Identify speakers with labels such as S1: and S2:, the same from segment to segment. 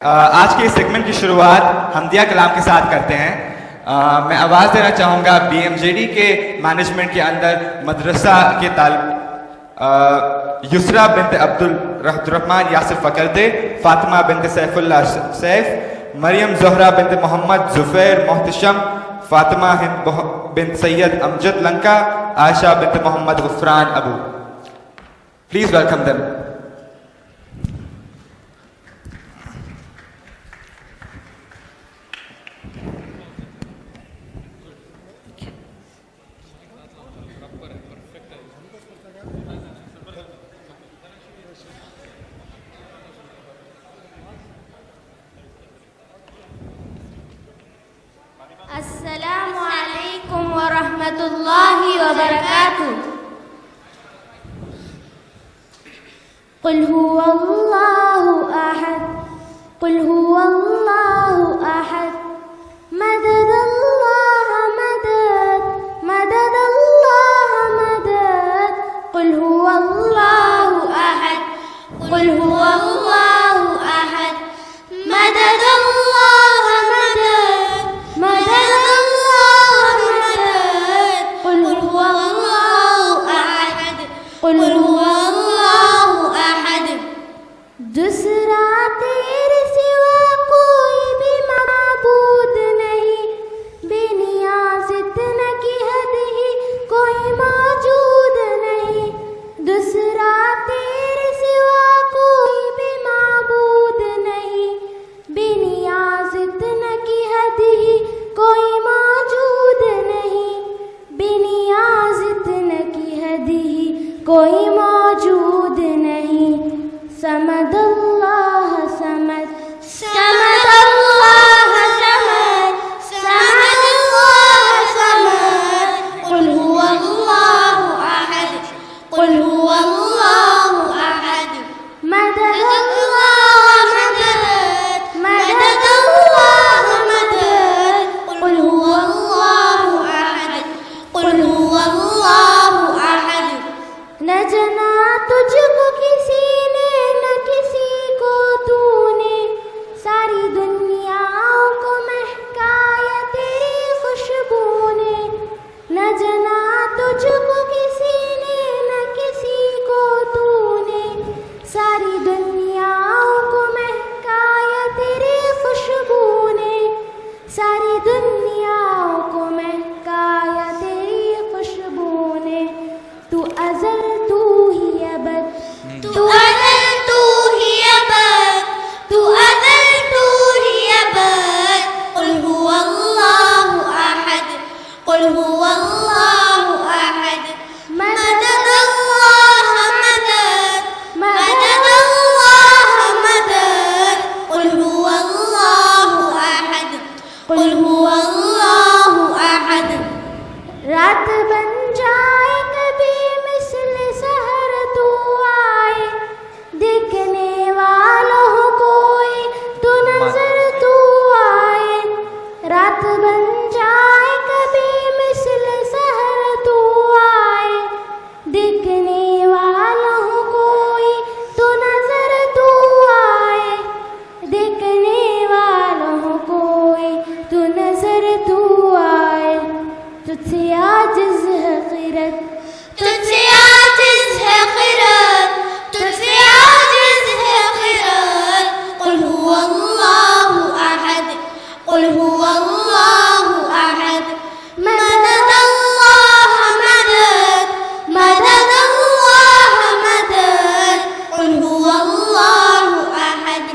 S1: आज के इस सेगमेंट की शुरुआत हमदिया कलाम के साथ करते हैं। मैं आवाज़ देना चाहूँगा BMJD के मैनेजमेंट के अंदर मदरसा के तालिब युसरा बिनत अब्दुर्रहमान यासिर फकरदे, Fatima bint Saifullah Saif, Maryam Zohra bint Mohammed Zufair Mohtasham, Fatima Hind bint Syed Amjad Lanka, Ayesha bint Mohammed Gufran Abu. Please welcome them.
S2: अस्सलामु अलैकुम व रहमतुल्लाहि व बरकातुहू। कुल हुवल्लाहु अहद, कुल हुवल्लाहु अहद, मददल्लाह मदद, मददल्लाह मदद। कुल हुवल्लाहु अहद, कुल हुवल्लाहु अहद, मददल्लाह मदद, मददल्लाह मदद। कुल हुवल्लाहु अहद, कुल हुवल्लाहु अहद। दूसरा तेरे सिवा कोई भी माबूद नहीं, बेनियाज़ इतना की हद ही कोई मौजूद नहीं। दूसरा तेरे सिवा कोई भी माबूद नहीं, बेनियाज़ इतना की हद ही कोई मौजूद नहीं, बेनियाज़ इतना की हद ही कोई मौजूद नहीं। समदल्लाह समद, समदल्लाह समद, समदल्लाह समद। कुल हुवल्लाहु अहद, कुल हुवल्लाहु अहद, मददल्लाह मदद, मददल्लाह मदद। कुल हुवल्लाहु अहद, कुल हुवल्लाहु अहद। न जना तुझको किसी ने, न किसी को तूने, सारी दुनियाओं को महकाया तेरी खुशबू ने। न जना तुझको किसी ने, न किसी को तूने, सारी दुनियाओं को महकाया तेरी खुशबू ने, सारी दुनियाओं को महकाया तेरी खुशबू ने। तू अज़ल तू ही अबद, तू अज़ल तू ही अबद, तू अज़ल तू ही अबद। कुल हुवल्लाहु अहद, कुल हुवल्लाहु अहद, मददल्लाह मदद, मददल्लाह मदद। कुल हुवल्लाहु अहद, कुल हुवल्लाहु अहद। रात बन जाए कभी मिसल सहर तू आए, देखने वालों कोई तू नजर तू आए। रात बन जाए कभी मिसल सहर तू आए, देखने वालों कोई तू नजर तू आए, देखने वालों कोई तू नजर तू आए। तुझसे आजिज़ है क़िरत, तुझसे आजिज़ है क़िरत, तुझसे आजिज़ है क़िरत। कुल हुवल्लाहु अहद, कुल हुवल्लाहु अहद, मददल्लाह मदद, मददल्लाह मदद। कुल हुवल्लाहु अहद,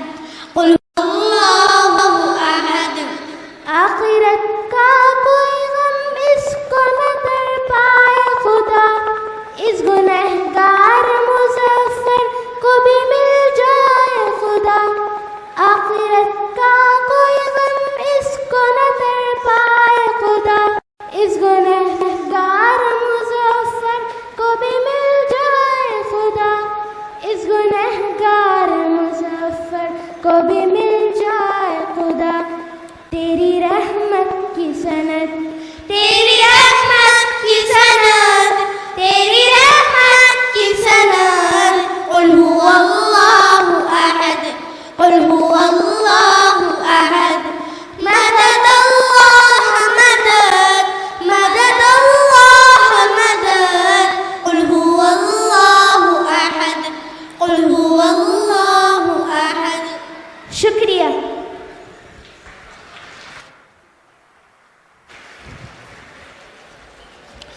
S2: कुल हुवल्लाहु अहद। आखिरत का कोई गम इसको न कर पाए खुदा, इस गुनहगार मुज़फ़्फ़र को भी मिल जाए खुदा। आखिरत का कोई गम इसको न कर पाए खुदा, इस गुनहगार मुज़फ़्फ़र को भी मिल जाए खुदा, इस गुनहगार मुज़फ़्फ़र को भी मिल जाए खुदा। तेरी रहमत की सनद, तेरी रहमत की सनद, तेरी रहमत की सनद। कुल हुवल्लाहु अहद, कुल हुवल्लाहु शुक्रिया।